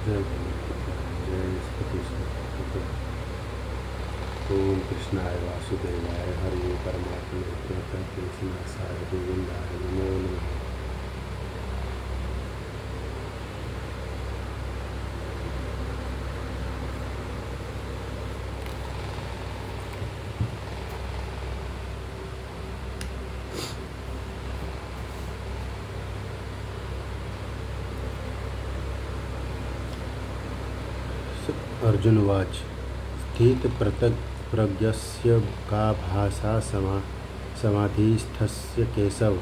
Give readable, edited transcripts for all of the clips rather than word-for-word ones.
जय श्री कृष्ण। ओम कृष्णाय वासुदेवाय हरि परमात्मे कृष्णाय गोविंदाय नमो नमः। अर्जुनवाच स्थित प्रज्ञस्य का भाषा समाधिस्थस्य केशव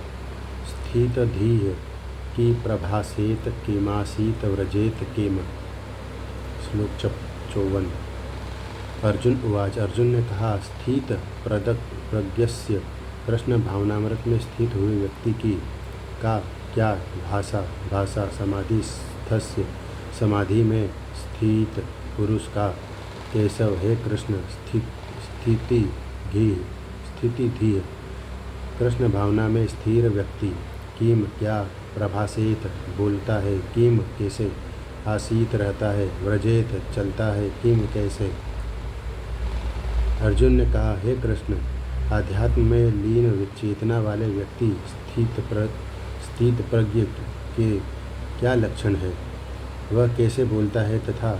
स्थितधीः की प्रभासेत किमासीत व्रजेत किम। श्लोक 54। अर्जुन उवाच। अर्जुन ने कहा, स्थित प्रज्ञस्य कृष्ण भावनामृत में स्थित हुए व्यक्ति की का क्या भाषा समाधिस्थस्य समाधि में स्थित पुरुष का केशव हे कृष्ण स्थिति कृष्ण भावना में स्थिर व्यक्ति किम क्या प्रभासेत बोलता है किम कैसे आसीत रहता है व्रजेत चलता है किम कैसे। अर्जुन ने कहा, हे कृष्ण आध्यात्म में लीन चेतना वाले व्यक्ति स्थित प्रज्ञ के क्या लक्षण है, वह कैसे बोलता है तथा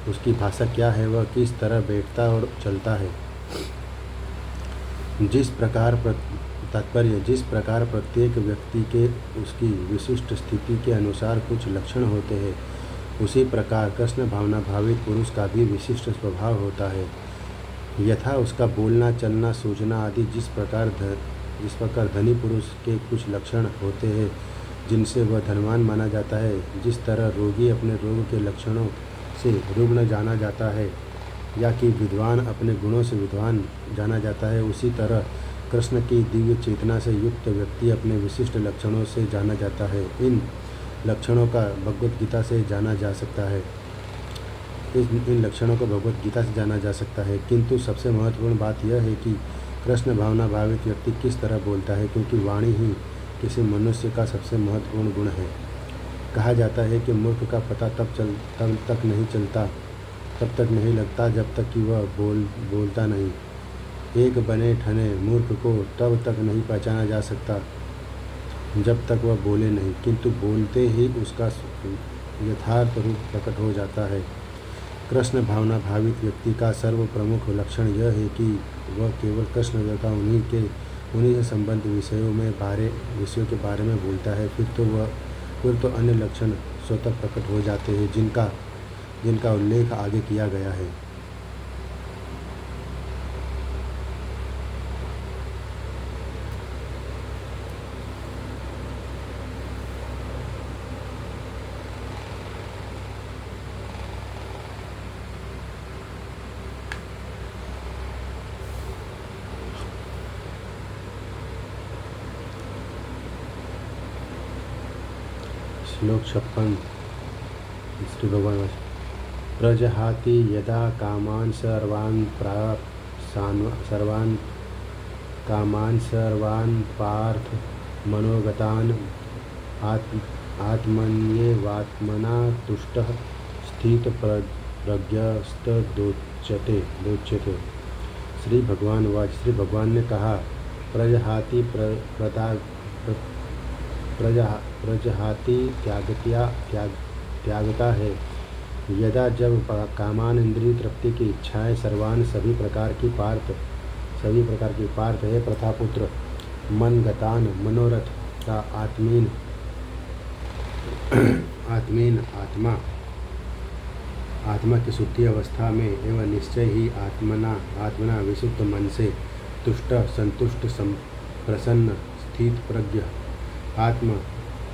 उसकी भाषा क्या है, वह किस तरह बैठता और चलता है। जिस प्रकार प्रत्येक व्यक्ति के उसकी विशिष्ट स्थिति के अनुसार कुछ लक्षण होते हैं, उसी प्रकार कृष्ण भावना भावित पुरुष का भी विशिष्ट स्वभाव होता है। यथा उसका बोलना चलना सूझना आदि जिस प्रकार धनी पुरुष के कुछ लक्षण होते हैं जिनसे वह धनवान माना जाता है, जिस तरह रोगी अपने रोग के लक्षणों से रुग्ण जाना जाता है या कि विद्वान अपने गुणों से विद्वान जाना जाता है, उसी तरह कृष्ण की दिव्य चेतना से युक्त व्यक्ति अपने विशिष्ट लक्षणों से जाना जाता है। इन लक्षणों का भगवत गीता से जाना जा सकता है किंतु सबसे महत्वपूर्ण बात यह है कि कृष्ण भावना भावित व्यक्ति किस तरह बोलता है, क्योंकि वाणी ही किसी मनुष्य का सबसे महत्वपूर्ण गुण है। कहा जाता है कि मूर्ख का पता तब तक नहीं लगता जब तक कि वह बोलता नहीं। एक बने ठने मूर्ख को तब तक नहीं पहचाना जा सकता जब तक वह बोले नहीं, किंतु बोलते ही उसका यथार्थ रूप प्रकट हो जाता है। कृष्ण भावना भावित व्यक्ति का सर्व प्रमुख लक्षण यह है कि वह केवल कृष्ण तथा उन्हीं से संबंधित विषयों के बारे में बोलता है। फिर तो अन्य लक्षण स्वतः प्रकट हो जाते हैं जिनका उल्लेख आगे किया गया है। श्लोक 56। श्री भगवान प्रजहाति यदा कामान् सर्वान् पार्थ मनोगतान् आत्मन्येवात्मना तुष्टः स्थित प्रज्ञस्तदोच्यते। श्री भगवान वाच। श्री भगवान ने कहा, प्रजहाति त्यागता है यदा जब कामान इंद्रिय तृप्ति की इच्छाएं सभी प्रकार की पार्थ है प्रथापुत्र मनगतान मनोरथ का आत्मा की शुद्धि अवस्था में एवं निश्चय ही आत्मना विशुद्ध मन से तुष्ट संतुष्ट प्रसन्न स्थित प्रज्ञ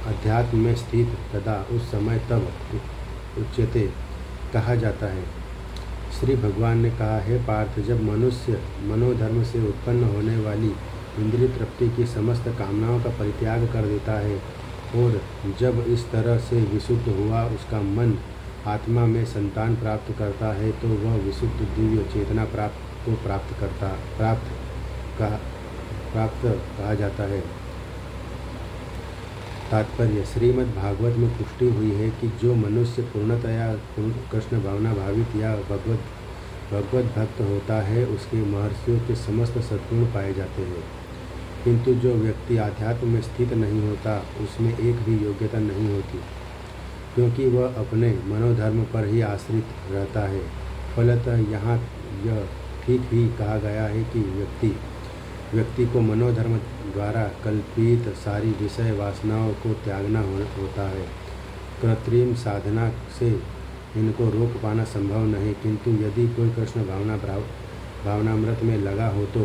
अध्यात्म में स्थित तथा उस समय तब उच्यते कहा जाता है। श्री भगवान ने कहा, हे पार्थ, जब मनुष्य मनोधर्म से उत्पन्न होने वाली इंद्रिय तृप्ति की समस्त कामनाओं का परित्याग कर देता है और जब इस तरह से विशुद्ध हुआ उसका मन आत्मा में संतान प्राप्त करता है, तो वह विशुद्ध दिव्य चेतना प्राप्त कहा जाता है। तात्पर्य श्रीमद् भागवत में पुष्टि हुई है कि जो मनुष्य पूर्णतया कृष्ण भावना भावित या भगवत भक्त होता है उसके महर्षियों के समस्त सद्गुण पाए जाते हैं, किंतु जो व्यक्ति आध्यात्म में स्थित नहीं होता उसमें एक भी योग्यता नहीं होती, क्योंकि वह अपने मनोधर्म पर ही आश्रित रहता है। फलतः यहाँ यह ठीक ही कहा गया है कि व्यक्ति को मनोधर्म द्वारा कल्पित सारी विषय वासनाओं को त्यागना होता है। कृत्रिम साधना से इनको रोक पाना संभव नहीं, किंतु यदि कोई कृष्ण भावनामृत में लगा हो तो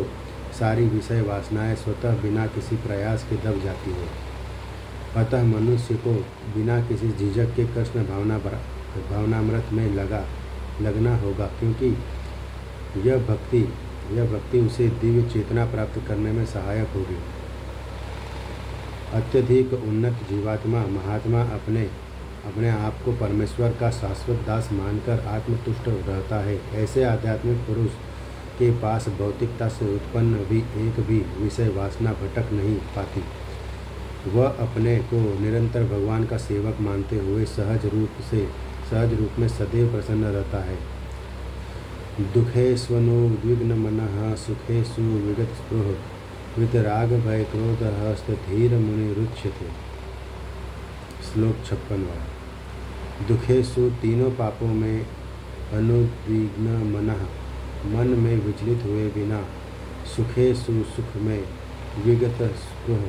सारी विषय वासनाएं स्वतः बिना किसी प्रयास के दब जाती है। अतः मनुष्य को बिना किसी झिझक के कृष्ण भावनामृत में लगना होगा, क्योंकि यह भक्ति उसे दिव्य चेतना प्राप्त करने में सहायक होगी। अत्यधिक उन्नत जीवात्मा महात्मा अपने आप को परमेश्वर का शाश्वत दास मानकर आत्मतुष्ट रहता है। ऐसे आध्यात्मिक पुरुष के पास भौतिकता से उत्पन्न भी एक भी विषय वासना भटक नहीं पाती। वह अपने को निरंतर भगवान का सेवक मानते हुए सहज रूप में सदैव प्रसन्न रहता है। दुखेष्वनुद्विग्न मनः सुखेषु विगत स्पृह वितराग भय क्रोधः स्थिर मुनिरुच्यते। श्लोक 56। दुखेषु तीनों पापों में अनुद्विग्न मनः मन में विचलित हुए बिना, सुखेषु सुख में विगत स्पृह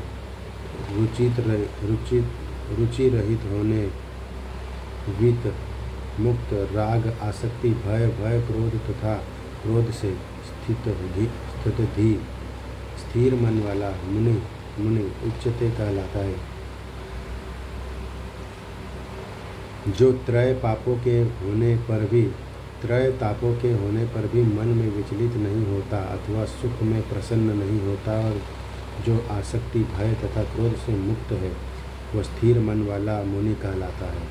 रुचि रहित होने, वित मुक्त राग आसक्ति भय क्रोध तथा क्रोध से स्थिर मन वाला मुनि उच्चते कहलाता है। जो त्रय तापों के होने पर भी मन में विचलित नहीं होता अथवा सुख में प्रसन्न नहीं होता और जो आसक्ति भय तथा क्रोध से मुक्त है वह स्थिर मन वाला मुनि कहलाता है।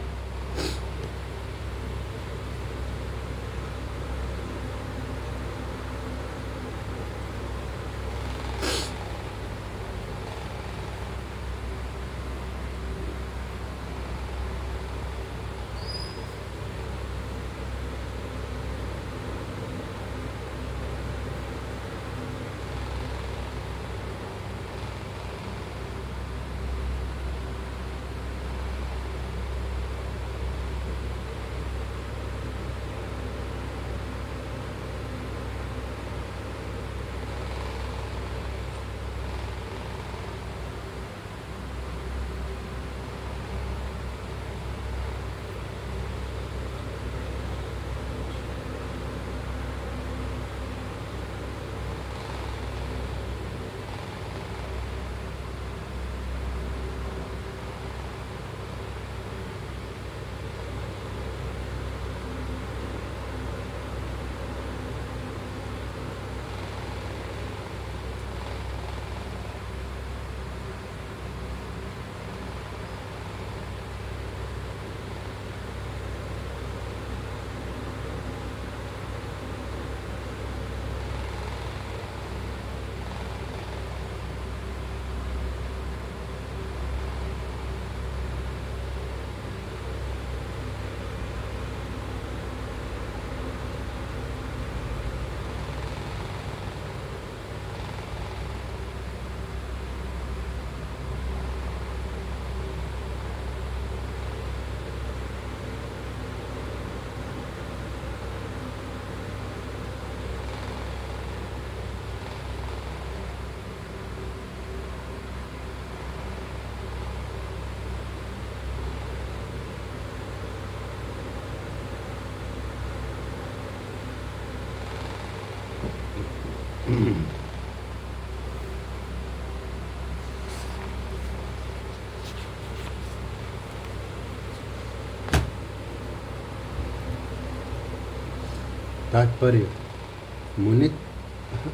तात्पर्य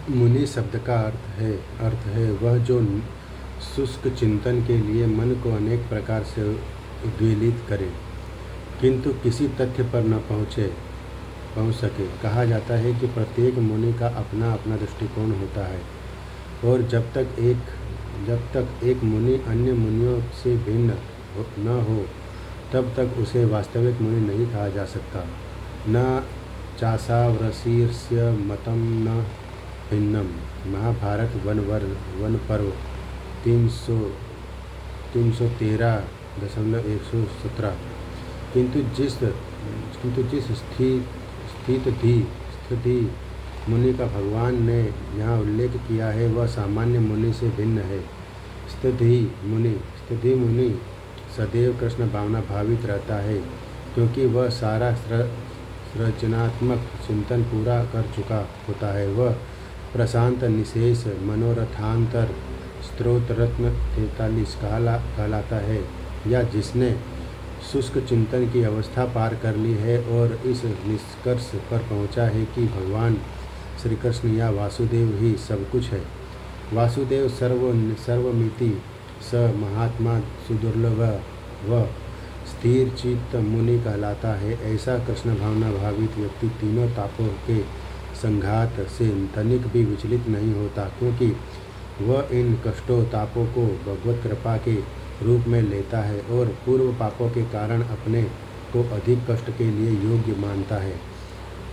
मुनि शब्द का अर्थ है वह जो शुष्क चिंतन के लिए मन को अनेक प्रकार से उद्वेलित करे किंतु किसी तथ्य पर न पहुँच सके। कहा जाता है कि प्रत्येक मुनि का अपना अपना दृष्टिकोण होता है और जब तक जब तक एक मुनि अन्य मुनियों से भिन्न न हो तब तक उसे वास्तविक मुनि नहीं कहा जा सकता। न चासावरशीर्ष्य मतम न भिन्नम। महाभारत वन पर्व 313.117। किंतु जिस स्थिति मुनि का भगवान ने यहाँ उल्लेख किया है वह सामान्य मुनि से भिन्न है। स्थिति मुनि सदैव कृष्ण भावना भावित रहता है, क्योंकि वह सारा सृजनात्मक चिंतन पूरा कर चुका होता है। वह प्रशांत निशेष मनोरथांतर स्तोत्ररत्न 43 कहलाता है, या जिसने शुष्क चिंतन की अवस्था पार कर ली है और इस निष्कर्ष पर पहुंचा है कि भगवान श्री कृष्ण या वासुदेव ही सब कुछ है। वासुदेव सर्वमिति स महात्मा सुदुर्लभ व स्थिर चित्त मुनि कहलाता है। ऐसा कृष्ण भावना भावित व्यक्ति तीनों तापों के संघात से तनिक भी विचलित नहीं होता, क्योंकि वह इन कष्टों तापों को भगवत कृपा के रूप में लेता है और पूर्व पापों के कारण अपने को अधिक कष्ट के लिए योग्य मानता है,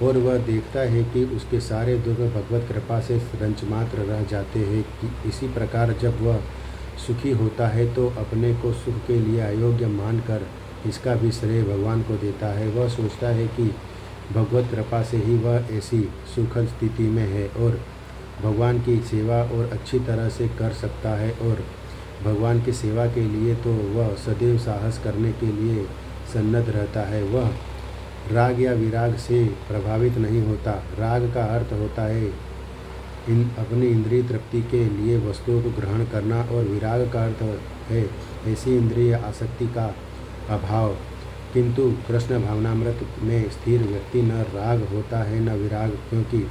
और वह देखता है कि उसके सारे दुख भगवत कृपा से रंचमात्र रह जाते हैं। कि इसी प्रकार जब वह सुखी होता है तो अपने को सुख के लिए अयोग्य मानकर इसका भी श्रेय भगवान को देता है। वह सोचता है कि भगवत कृपा से ही वह ऐसी सुखद स्थिति में है और भगवान की सेवा और अच्छी तरह से कर सकता है, और भगवान की सेवा के लिए तो वह सदैव साहस करने के लिए सन्नद्ध रहता है। वह राग या विराग से प्रभावित नहीं होता। राग का अर्थ होता है अपनी इंद्रिय तृप्ति के लिए वस्तुओं को ग्रहण करना, और विराग का अर्थ है ऐसी इंद्रिय आसक्ति का अभाव। किंतु कृष्ण भावनामृत में स्थिर व्यक्ति न राग होता है न विराग, क्योंकि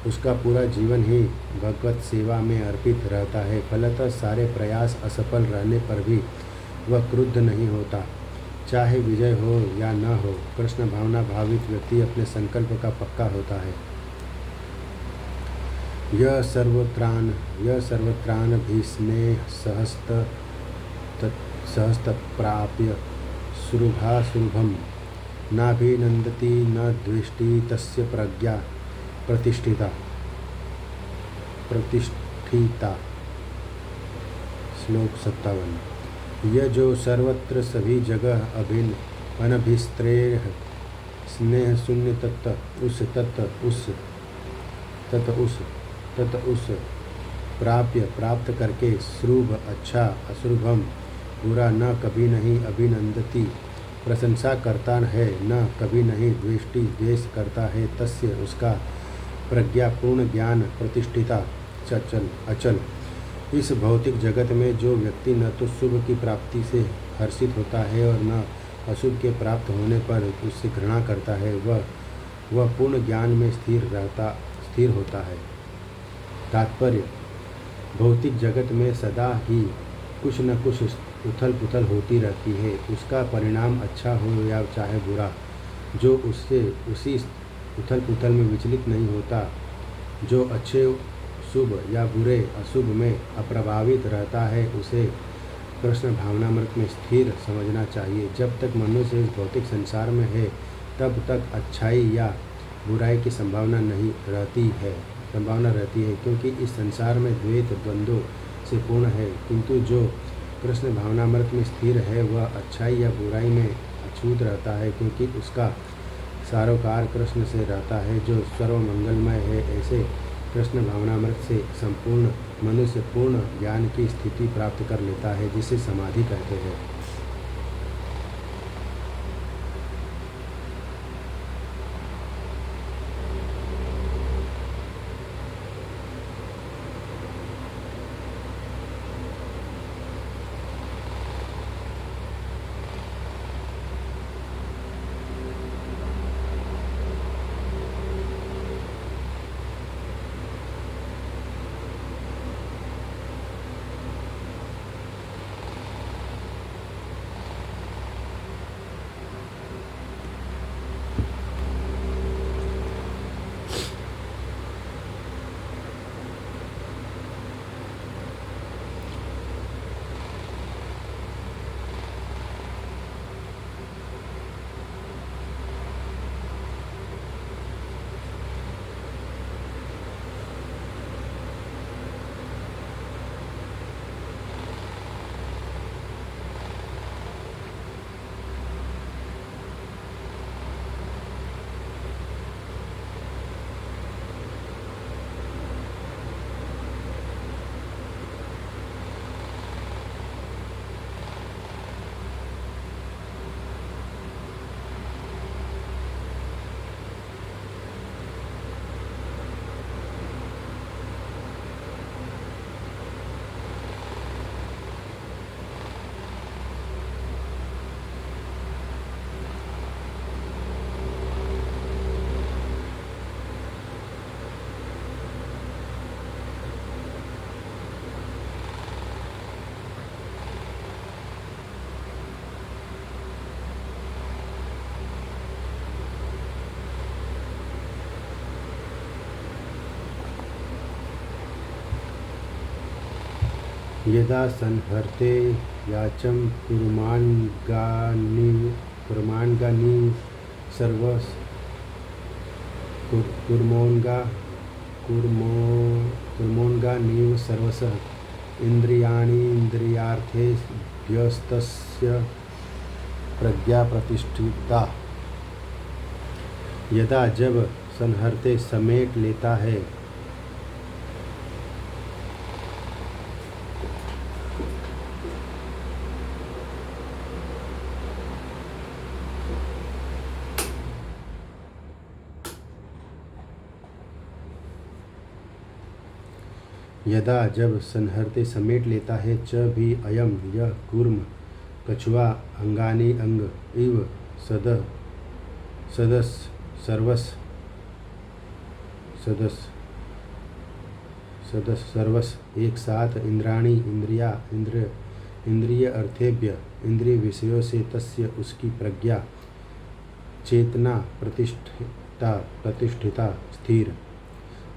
उसका पूरा जीवन ही भगवत सेवा में अर्पित रहता है। फलतः सारे प्रयास असफल रहने पर भी वह क्रुद्ध नहीं होता, चाहे विजय हो या न हो। कृष्ण भावना भावित व्यक्ति अपने संकल्प का पक्का होता है। यह सर्वत्रान भी स्नेह सहस्त प्राप्य सुरुभासुरुभम नाभिनंदति न द्वेष्टि तस्य प्रज्ञा प्रतिष्ठिता। श्लोक 57। यह जो सर्वत्र सभी जगह अभिन्न अनभिस्त्रेह स्नेह शून्य तत उस प्राप्त करके श्रुभ अच्छा अश्रुभम बुरा न कभी नहीं अभिनंदती प्रशंसा करता है, न कभी नहीं द्वेष करता है, तस्य उसका प्रज्ञापूर्ण ज्ञान प्रतिष्ठिता अचल। इस भौतिक जगत में जो व्यक्ति न तो शुभ की प्राप्ति से हर्षित होता है और न अशुभ के प्राप्त होने पर उससे घृणा करता है, वह पूर्ण ज्ञान में स्थिर होता है। तात्पर्य: भौतिक जगत में सदा ही कुछ न कुछ उथल पुथल होती रहती है। उसका परिणाम अच्छा हो या चाहे बुरा, जो उससे उसी उथल पुथल में विचलित नहीं होता, जो अच्छे शुभ या बुरे अशुभ में अप्रभावित रहता है, उसे कृष्ण भावनामृत में स्थिर समझना चाहिए। जब तक मनुष्य इस भौतिक संसार में है तब तक अच्छाई या बुराई की संभावना रहती है, क्योंकि इस संसार में द्वैत द्वंद्वों से पूर्ण है। किंतु जो कृष्ण भावनामृत में स्थिर है वह अच्छाई या बुराई में अछूत रहता है, क्योंकि उसका सारोकार कृष्ण से रहता है जो सर्वमंगलमय है। ऐसे कृष्ण भावनामृत से संपूर्ण मनुष्य पूर्ण ज्ञान की स्थिति प्राप्त कर लेता है, जिसे समाधि कहते हैं। यदा संहर्ते याचं कुर्मान्गानि सर्वस कुर्मोन्गानीव सर्वसः इन्द्रियाणीन्द्रियार्थेभ्यस्तस्य प्रज्ञा प्रतिष्ठिता। यदा जब संहर्ते समेट लेता है यदा जब संहर्ते समेट लेता है च भी अयम यह कूर्म कछुआ अंगानि अंग इव सर्वस एक साथ इंद्राणी इंद्रिय अर्थेभ्य इंद्रिय विषयों से तस्य उसकी प्रज्ञा चेतना प्रतिष्ठिता स्थिर।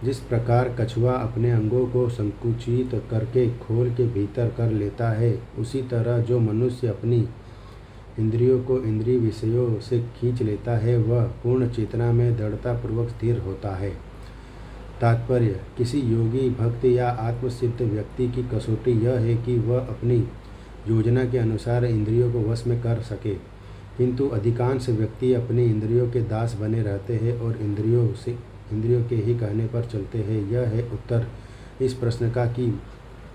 जिस प्रकार कछुआ अपने अंगों को संकुचित करके खोल के भीतर कर लेता है, उसी तरह जो मनुष्य अपनी इंद्रियों को इंद्रिय विषयों से खींच लेता है वह पूर्ण चेतना में दृढ़तापूर्वक स्थिर होता है। तात्पर्य: किसी योगी भक्त या आत्मसिद्ध व्यक्ति की कसौटी यह है कि वह अपनी योजना के अनुसार इंद्रियों को वश में कर सके, किंतु अधिकांश व्यक्ति अपनी इंद्रियों के दास बने रहते हैं और इंद्रियों के ही कहने पर चलते हैं। यह है उत्तर इस प्रश्न का कि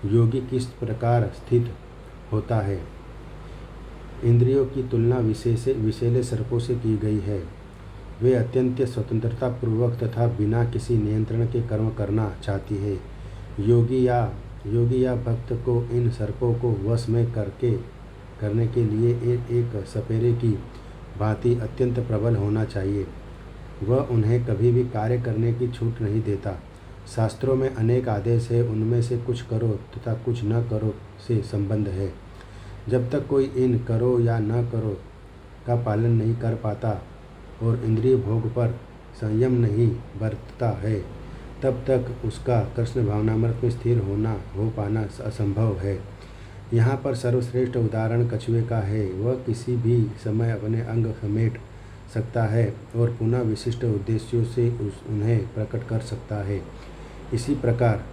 योगी किस प्रकार स्थित होता है। इंद्रियों की तुलना विषैले सर्पों से की गई है। वे अत्यंत स्वतंत्रता पूर्वक तथा बिना किसी नियंत्रण के कर्म करना चाहती है। योगी या भक्त को इन सर्पों को वश में करने के लिए एक सपेरे की भांति अत्यंत प्रबल होना चाहिए। वह उन्हें कभी भी कार्य करने की छूट नहीं देता। शास्त्रों में अनेक आदेश है, उनमें से कुछ करो तथा कुछ न करो से संबंध है। जब तक कोई इन करो या न करो का पालन नहीं कर पाता और इंद्रिय भोग पर संयम नहीं बरतता है, तब तक उसका कृष्ण भावनामृत में स्थिर हो पाना असंभव है। यहाँ पर सर्वश्रेष्ठ उदाहरण कछुए का है। वह किसी भी समय अपने अंग समेट सकता है और पुनः विशिष्ट उद्देश्यों से उन्हें प्रकट कर सकता है। इसी प्रकार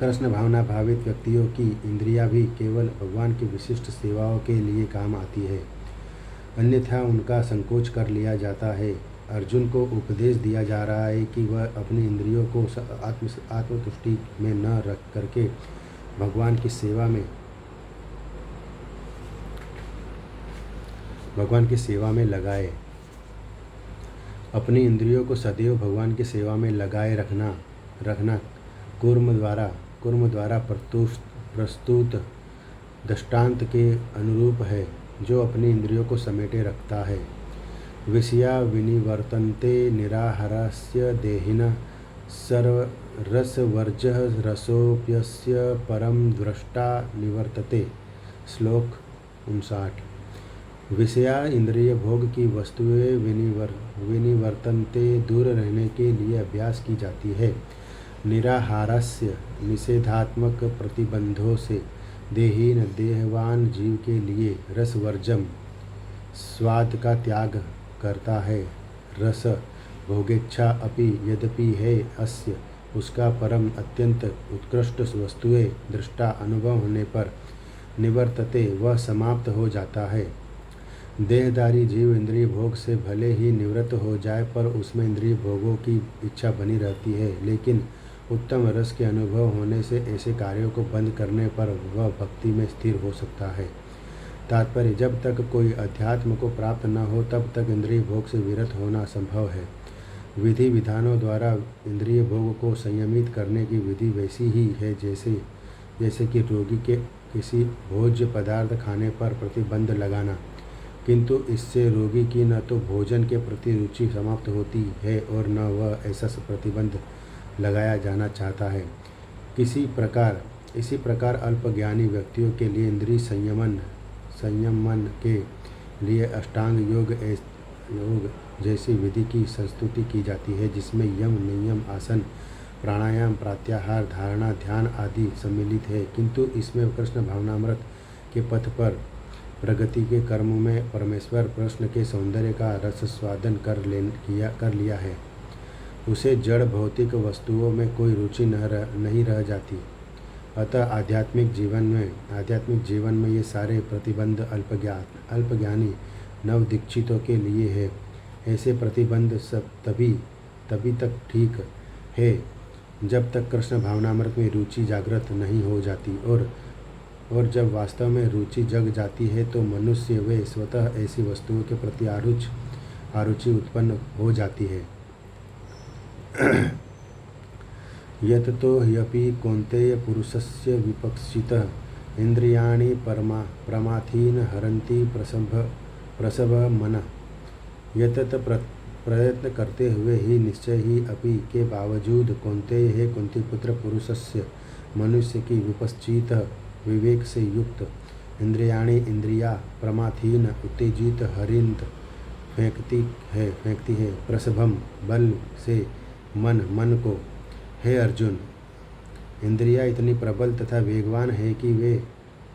कृष्ण भावना भावित व्यक्तियों की इंद्रियां भी केवल भगवान की विशिष्ट सेवाओं के लिए काम आती है, अन्यथा उनका संकोच कर लिया जाता है। अर्जुन को उपदेश दिया जा रहा है कि वह अपनी इंद्रियों को आत्मतुष्टि में न रख करके भगवान की सेवा में लगाए। अपनी इंद्रियों को सदैव भगवान की सेवा में लगाए रखना कूर्म द्वारा प्रस्तुत दृष्टांत के अनुरूप है, जो अपनी इंद्रियों को समेटे रखता है। विषया विनिवर्तन्ते निराहारस्य देहिनः सर्वरसवर्ज्यः रसोऽप्यस्य परं दृष्टा निवर्तते। श्लोक 59। विषया इंद्रिय भोग की वस्तुएं विनिवर्तन्ते दूर रहने के लिए अभ्यास की जाती है। निराहारस्य निषेधात्मक प्रतिबंधों से देहीन देहवान जीव के लिए रसवर्जम स्वाद का त्याग करता है। रस भोगेच्छा अपि यद्यपि है अस्य उसका परम अत्यंत उत्कृष्ट वस्तुएं दृष्टा अनुभव होने पर निवर्तते वह समाप्त हो जाता है। देहधारी जीव इंद्रिय भोग से भले ही निवृत्त हो जाए पर उसमें इंद्रिय भोगों की इच्छा बनी रहती है, लेकिन उत्तम रस के अनुभव होने से ऐसे कार्यों को बंद करने पर वह भक्ति में स्थिर हो सकता है। तात्पर्य: जब तक कोई अध्यात्म को प्राप्त न हो तब तक इंद्रिय भोग से विरत होना संभव है। विधि विधानों द्वारा इंद्रिय भोग को संयमित करने की विधि वैसी ही है जैसे कि रोगी के किसी भोज्य पदार्थ खाने पर प्रतिबंध लगाना, किंतु इससे रोगी की न तो भोजन के प्रति रुचि समाप्त होती है और न वह ऐसा प्रतिबंध लगाया जाना चाहता है। इसी प्रकार अल्पज्ञानी व्यक्तियों के लिए इंद्रिय संयमन के लिए अष्टांग योग जैसी विधि की संस्तुति की जाती है, जिसमें यम नियम आसन प्राणायाम, प्रत्याहार, धारणा, ध्यान आदि सम्मिलित है, किंतु इसमें कृष्ण भावनामृत के पथ पर प्रगति के कर्म में परमेश्वर कृष्ण के सौंदर्य का रसस्वादन कर लिया है। उसे जड़ भौतिक वस्तुओं में कोई रुचि नहीं रह जाती। अतः आध्यात्मिक जीवन में ये सारे प्रतिबंध अल्पज्ञानी नवदीक्षितों के लिए है। ऐसे प्रतिबंध सब तभी तक ठीक है जब तक कृष्ण भावनामृत में रुचि जागृत नहीं हो जाती, और जब वास्तव में रुचि जग जाती है तो मनुष्य वे स्वतः ऐसी वस्तुओं के प्रति आरुचि उत्पन्न हो जाती है। यत तो ह्यपि कौन्तेय पुरुषस्य विपक्षितः इंद्रियाणि प्रमाथीन हरन्ति प्रसभ मनः। यतत प्रयत्न करते हुए ही निश्चय ही अपि के बावजूद कौन्तेय हे कुंतीपुत्र पुरुषस्य मनुष्य की विपश्चित विवेक से युक्त इंद्रियाणि इंद्रिया प्रमाथीन उत्तेजित हरिंत फेंकती है प्रसभम बल से मन को। हे अर्जुन, इंद्रियां इतनी प्रबल तथा वेगवान है कि वे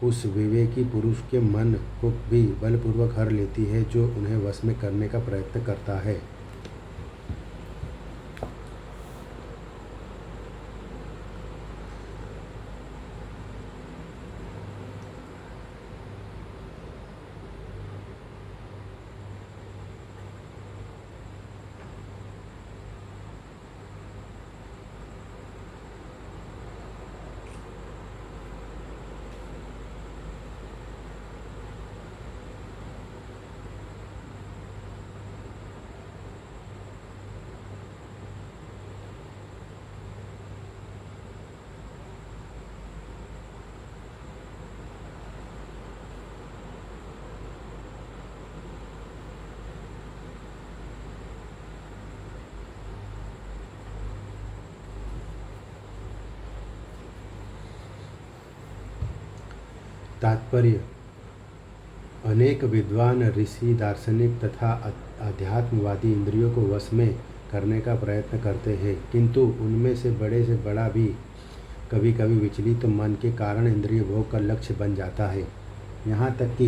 उस विवेकी पुरुष के मन को भी बलपूर्वक हर लेती है जो उन्हें वश में करने का प्रयत्न करता है। तात्पर्य: अनेक विद्वान ऋषि, दार्शनिक तथा अध्यात्मवादी इंद्रियों को वश में करने का प्रयत्न करते हैं, किंतु उनमें से बड़ा भी कभी कभी विचलित मन के कारण इंद्रिय भोग का लक्ष्य बन जाता है। यहाँ तक कि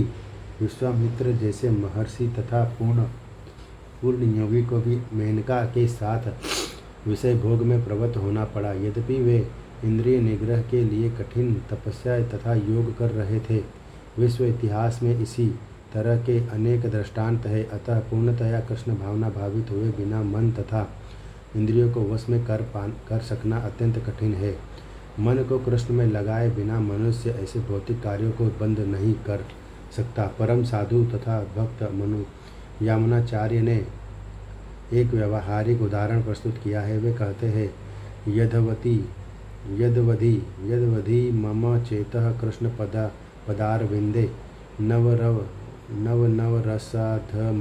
विश्वामित्र जैसे महर्षि तथा पूर्ण योगी को भी मेनका के साथ विषय भोग में प्रवृत्त होना पड़ा। यद्यपि वे इंद्रिय निग्रह के लिए कठिन तपस्या तथा योग कर रहे थे। विश्व इतिहास में इसी तरह के अनेक दृष्टांत है। अतः पूर्णतया कृष्ण भावना भावित हुए बिना मन तथा इंद्रियों को वश में कर सकना अत्यंत कठिन है। मन को कृष्ण में लगाए बिना मनुष्य ऐसे भौतिक कार्यों को बंद नहीं कर सकता। परम साधु तथा भक्त यामुनाचार्य ने एक व्यावहारिक उदाहरण प्रस्तुत किया है। वे कहते हैं, यदवधि मम चेतः कृष्ण पदारविंदे नवरसाधमन्युधतं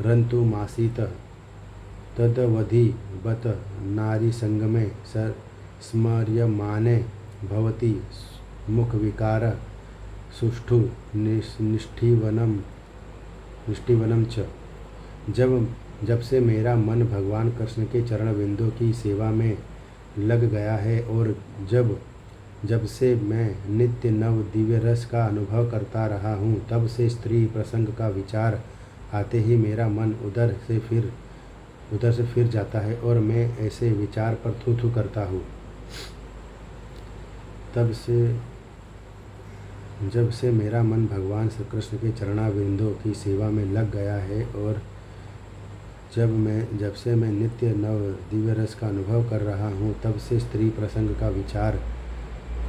रन्तुमासीत तदवधि बत नारीसंगमे स्मर्यमाने भवति मुखविकार सुष्ठु निष्ठीवनं च। जब से मेरा मन भगवान कृष्ण के चरण बिंदु की सेवा में लग गया है और जब से मैं नित्य नव दिव्य रस का अनुभव करता रहा हूँ, तब से स्त्री प्रसंग का विचार आते ही मेरा मन उधर से फिर जाता है और मैं ऐसे विचार पर थू करता हूँ। जब से मेरा मन भगवान श्री कृष्ण के चरणाबिंदों की सेवा में लग गया है और जब से मैं नित्य नव दिव्य रस का अनुभव कर रहा हूँ, तब से स्त्री प्रसंग का विचार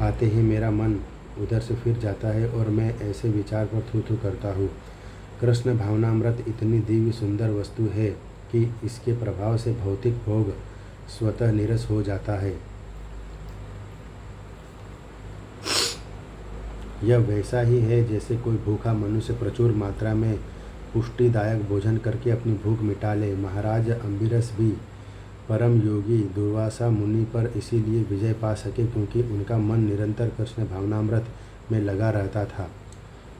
आते ही मेरा मन उधर से फिर जाता है और मैं ऐसे विचार पर थू करता हूँ। कृष्ण भावनामृत इतनी दिव्य सुंदर वस्तु है कि इसके प्रभाव से भौतिक भोग स्वतः निरस हो जाता है। यह वैसा ही है जैसे कोई भूखा मनुष्य प्रचुर मात्रा में पुष्टिदायक भोजन करके अपनी भूख मिटा ले। महाराज अम्बिरस भी परम योगी दुर्वासा मुनि पर इसीलिए विजय पा सके क्योंकि उनका मन निरंतर कृष्ण भावनामृत में लगा रहता था।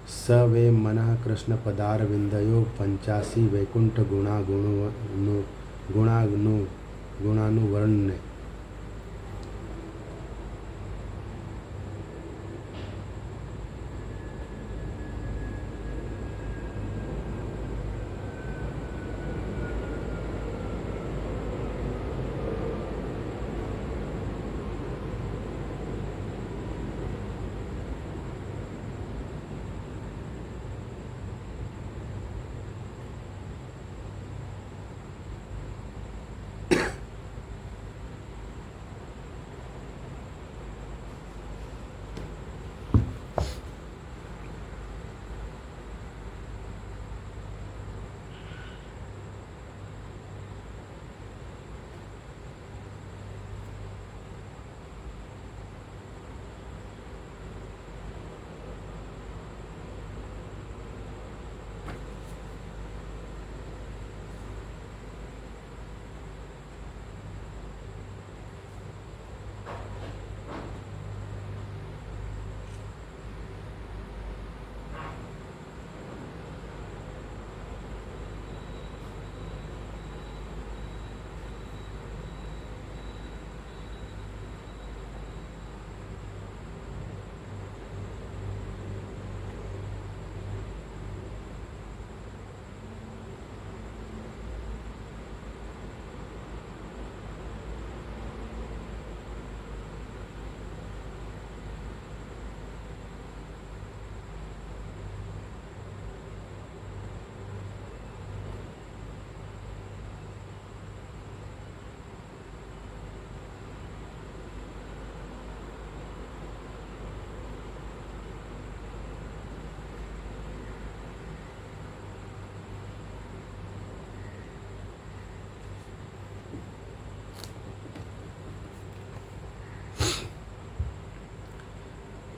स वे मनः कृष्ण पदारविंदयो 85 वैकुंठ गुणागुणो गुणानुवर्ण्य।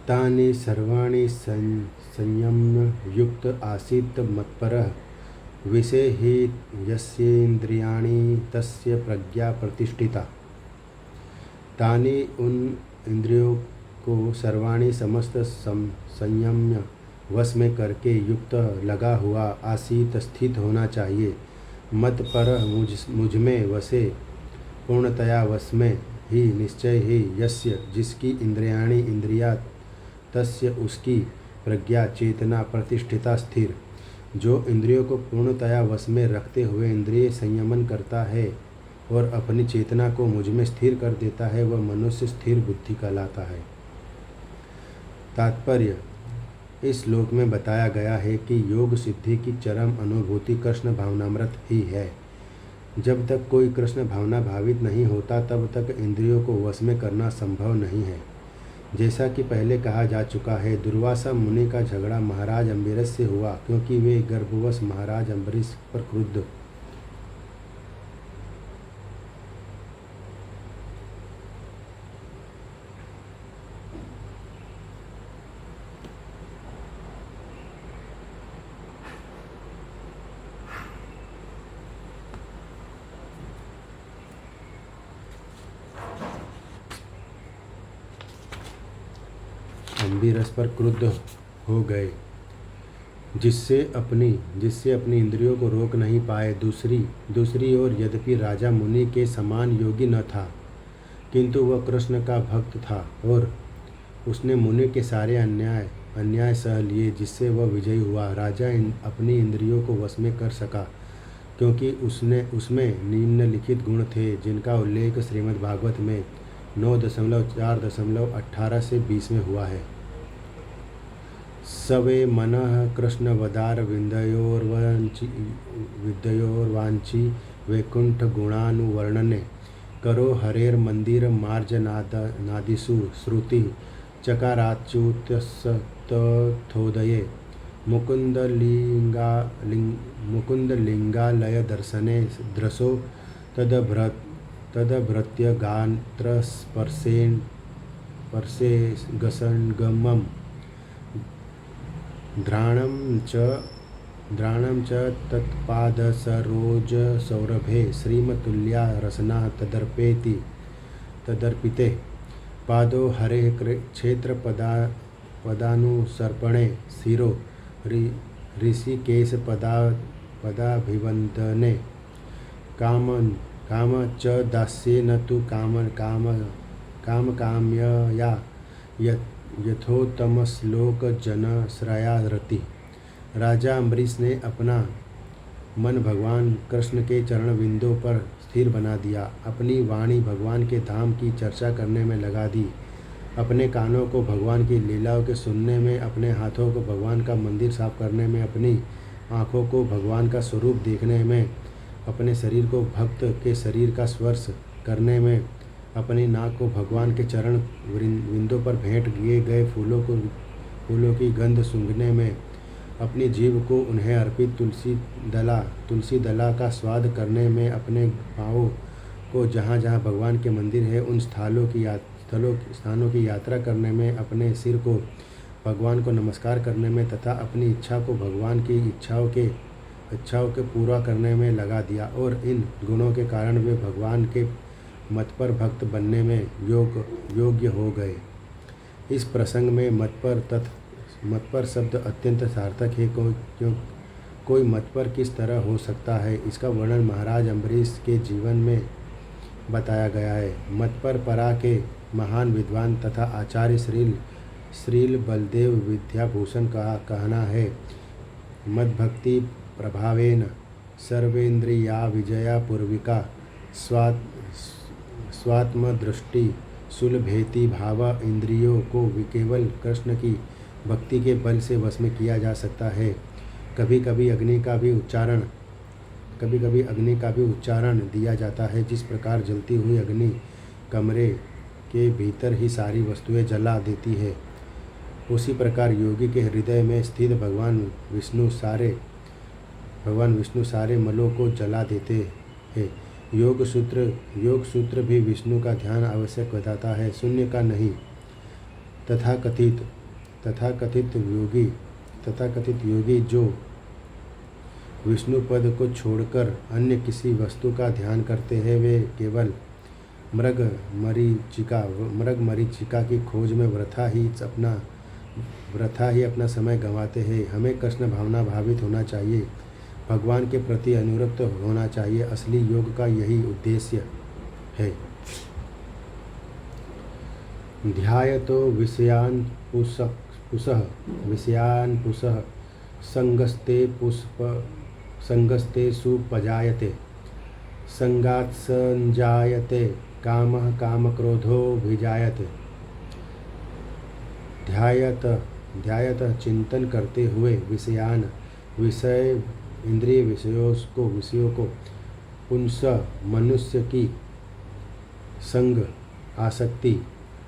तानि सर्वाणि संयम्य युक्त आसीत् मत्परः विषये हि यस्येन्द्रियाणि तस्य प्रज्ञा प्रतिष्ठिता। तानि उन इंद्रियों को सर्वाणि समस्त संयम्य वश में करके युक्त लगा हुआ आसीत स्थित होना चाहिए। मत पर मुझ में वसे पूर्णतया वश में ही निश्चय ही यस्य जिसकी इंद्रियाणि इंद्रिया तस्य उसकी प्रज्ञा चेतना प्रतिष्ठिता स्थिर। जो इंद्रियों को पूर्णतया वश में रखते हुए इंद्रिय संयमन करता है और अपनी चेतना को मुझ में स्थिर कर देता है वह मनुष्य स्थिर बुद्धि कहलाता है। तात्पर्य इस श्लोक में बताया गया है कि योग सिद्धि की चरम अनुभूति कृष्ण भावनामृत ही है। जब तक कोई कृष्ण भावना भावित नहीं होता तब तक इंद्रियों को वश में करना संभव नहीं है। जैसा कि पहले कहा जा चुका है, दुर्वासा मुनि का झगड़ा महाराज अम्बरीश से हुआ क्योंकि वे गर्भवश महाराज अम्बरीश पर क्रुद्ध अम्बरीश पर क्रुद्ध हो गए, जिससे अपनी इंद्रियों को रोक नहीं पाए। दूसरी ओर यद्यपि राजा मुनि के समान योगी न था, किंतु वह कृष्ण का भक्त था और उसने मुनि के सारे अन्याय सह लिए, जिससे वह विजयी हुआ। राजा अपनी इंद्रियों को वश में कर सका क्योंकि उसमें निम्नलिखित गुण थे, जिनका उल्लेख श्रीमद् भागवत में 9.4.18 से 20 में हुआ है। सवे मनः कृष्ण वदार विद्योर्वांची वैकुंठ गुणानुवर्णने करो हरेर मंदिर मार्जनादिषु श्रुति चकाराच्युतस्तथोदये मुकुंदलिंगालय दर्शने द्रसो तदभृत्य गात्रस्पर्शे गसंगमम् द्राणं च तत्पादसरोजसौरभे श्रीमतुल्या रसना तदर्पिते पादो हरे क्षेत्रपदानुसर्पणे शिरो ऋषिकेशपदाभिवन्दने काम च दास्येन तु कामकाम्यया यथोत्तमश्लोकजनश्रयारति। राजा अम्बरीश ने अपना मन भगवान कृष्ण के चरण बिंदों पर स्थिर बना दिया, अपनी वाणी भगवान के धाम की चर्चा करने में लगा दी, अपने कानों को भगवान की लीलाओं के सुनने में, अपने हाथों को भगवान का मंदिर साफ करने में, अपनी आँखों को भगवान का स्वरूप देखने में, अपने शरीर को भक्त के शरीर का स्पर्श करने में, अपनी नाक को भगवान के चरण बिंदों पर भेंट किए गए फूलों की गंध सूंघने में, अपनी जीभ को उन्हें अर्पित तुलसी दला का स्वाद करने में, अपने पाँवों को जहाँ जहाँ भगवान के मंदिर है उन स्थानों की यात्रा करने में, अपने सिर को भगवान को नमस्कार करने में तथा अपनी इच्छा को भगवान की इच्छाओं के पूरा करने में लगा दिया। और इन गुणों के कारण वे भगवान के मत पर भक्त बनने में योग्य हो गए। इस प्रसंग में मत पर शब्द अत्यंत सार्थक है, क्यों कोई मत पर किस तरह हो सकता है, इसका वर्णन महाराज अम्बरीश के जीवन में बताया गया है। मत पर परा के महान विद्वान तथा आचार्य श्रील बलदेव विद्याभूषण का कहना है, मद्भक्ति प्रभावेन सर्वेन्द्रिया विजया पूर्विका स्वात्मदृष्टि सुलभेति भाव। इंद्रियों को केवल कृष्ण की भक्ति के बल से वश में किया जा सकता है। कभी कभी अग्नि का भी उच्चारण दिया जाता है। जिस प्रकार जलती हुई अग्नि कमरे के भीतर ही सारी वस्तुएं जला देती है, उसी प्रकार योगी के हृदय में स्थित भगवान विष्णु सारे मलों को जला देते हैं। योग सूत्र भी विष्णु का ध्यान आवश्यक बताता है, शून्य का नहीं। तथाकथित योगी जो विष्णु पद को छोड़कर अन्य किसी वस्तु का ध्यान करते हैं, वे केवल मृग मरीचिका की खोज में वृथा ही अपना समय गंवाते हैं। हमें कृष्ण भावना भावित होना चाहिए, भगवान के प्रति अनुरक्त होना चाहिए। असली योग का यही उद्देश्य है। ध्यायतो विषयान् पुषः संगस्ते सुपजायते संगात् संजायते कामः कामक्रोधोऽभिजायते। ध्यायत चिंतन करते हुए इंद्रिय विषयों को पुंसः मनुष्य की संग आसक्ति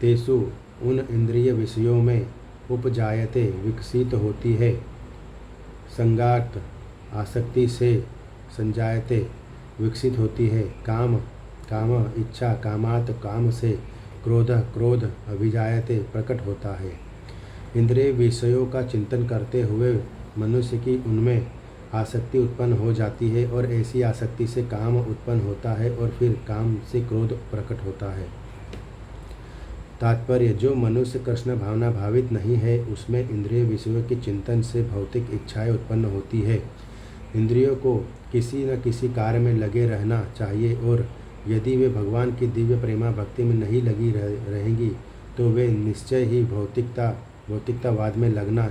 तेसु उन इंद्रिय विषयों में उपजायते विकसित होती है, संगात आसक्ति से संजायते विकसित होती है, काम इच्छा कामात काम से क्रोध अभिजायते प्रकट होता है। इंद्रिय विषयों का चिंतन करते हुए मनुष्य की उनमें आसक्ति उत्पन्न हो जाती है और ऐसी आसक्ति से काम उत्पन्न होता है और फिर काम से क्रोध प्रकट होता है। तात्पर्य, जो मनुष्य कृष्ण भावना भावित नहीं है उसमें इंद्रिय विषयों के चिंतन से भौतिक इच्छाएं उत्पन्न होती है। इंद्रियों को किसी न किसी कार्य में लगे रहना चाहिए और यदि वे भगवान की दिव्य प्रेमा भक्ति में नहीं लगी रहेंगी तो वे निश्चय ही भौतिकतावाद में लगना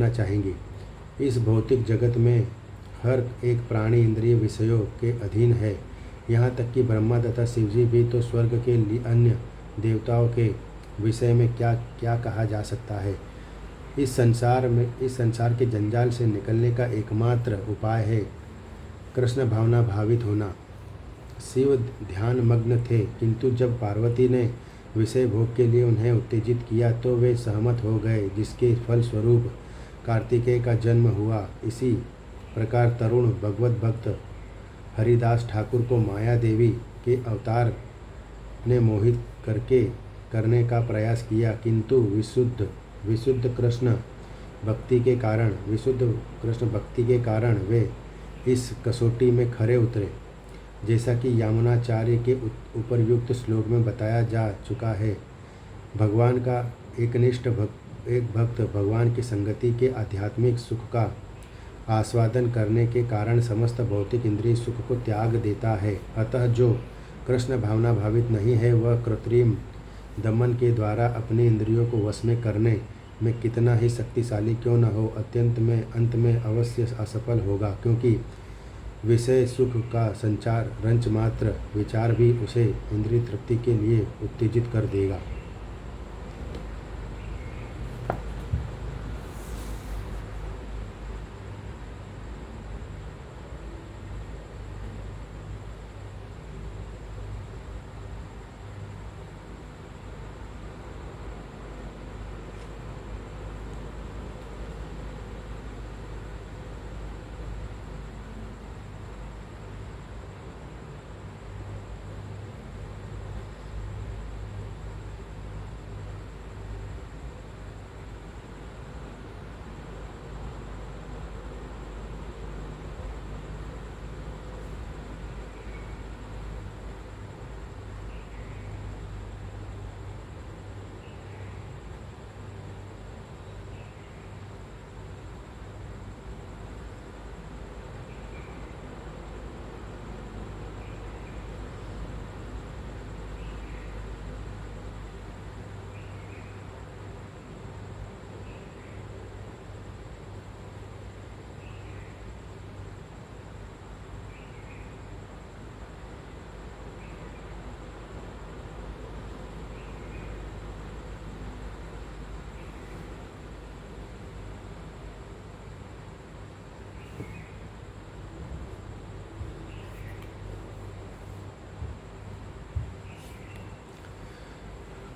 चाहेंगी। इस भौतिक जगत में हर एक प्राणी इंद्रिय विषयों के अधीन है। यहाँ तक कि ब्रह्मा तथा शिवजी भी तो स्वर्ग के लिए अन्य देवताओं के विषय में क्या कहा जा सकता है। इस संसार के जंजाल से निकलने का एकमात्र उपाय है कृष्ण भावना भावित होना। शिव ध्यान मग्न थे, किंतु जब पार्वती ने विषय भोग के लिए उन्हें उत्तेजित किया तो वे सहमत हो गए, जिसके फलस्वरूप कार्तिकेय का जन्म हुआ। इसी प्रकार तरुण भगवत भक्त हरिदास ठाकुर को माया देवी के अवतार ने मोहित करने का प्रयास किया, किंतु विशुद्ध कृष्ण भक्ति के कारण वे इस कसौटी में खरे उतरे। जैसा कि यामुनाचार्य के उपरयुक्त श्लोक में बताया जा चुका है, भगवान का एक भक्त भगवान की संगति के आध्यात्मिक सुख का आस्वादन करने के कारण समस्त भौतिक इंद्रिय सुख को त्याग देता है। अतः जो कृष्ण भावना भावित नहीं है वह कृत्रिम दमन के द्वारा अपनी इंद्रियों को वश में करने में कितना ही शक्तिशाली क्यों न हो, अंत में अवश्य असफल होगा, क्योंकि विषय सुख का संचार रंच मात्र विचार भी उसे इंद्रिय तृप्ति के लिए उत्तेजित कर देगा।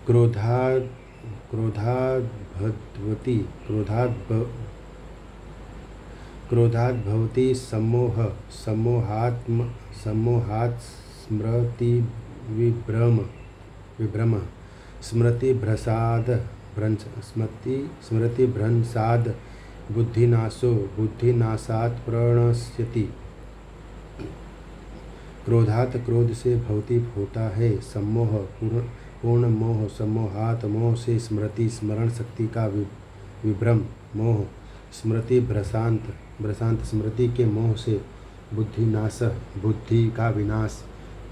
क्रोधाद् क्रोधाद्भवति क्रोधाद्भवति सम्मोहात् विभ्रम स्मृतिभ्रंशाद् बुद्धिनाशात् प्रणश्यति। क्रोधात् क्रोध से भवति होता है सम्मोह, पूर्ण मोह, सम्मोहात मोह से स्मृति स्मरण शक्ति का विभ्रम मोह, स्मृति भ्रशांत स्मृति के मोह से बुद्धिनाश बुद्धि का विनाश,